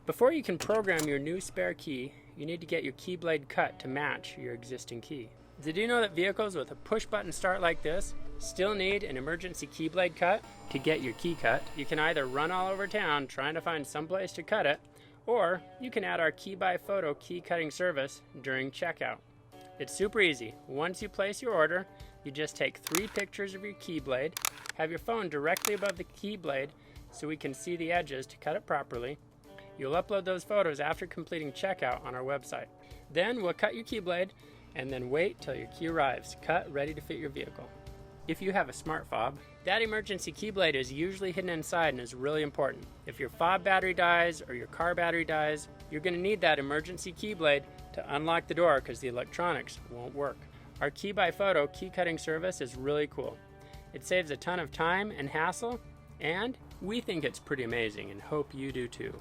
Before you can program your new spare key, you need to get your key blade cut to match your existing key. Did you know that vehicles with a push button start like this still need an emergency key blade cut? To get your key cut, you can either run all over town trying to find someplace to cut it, or you can add our key by photo key cutting service during checkout. It's super easy. Once you place your order, you just take 3 pictures of your key blade, have your phone directly above the key blade so we can see the edges to cut it properly. You'll upload those photos after completing checkout on our website. Then we'll cut your key blade and then wait till your key arrives, cut, ready to fit your vehicle. If you have a smart fob, that emergency key blade is usually hidden inside and is really important. If your fob battery dies or your car battery dies, you're going to need that emergency key blade to unlock the door because the electronics won't work. Our key by photo key cutting service is really cool. It saves a ton of time and hassle, and we think it's pretty amazing and hope you do too.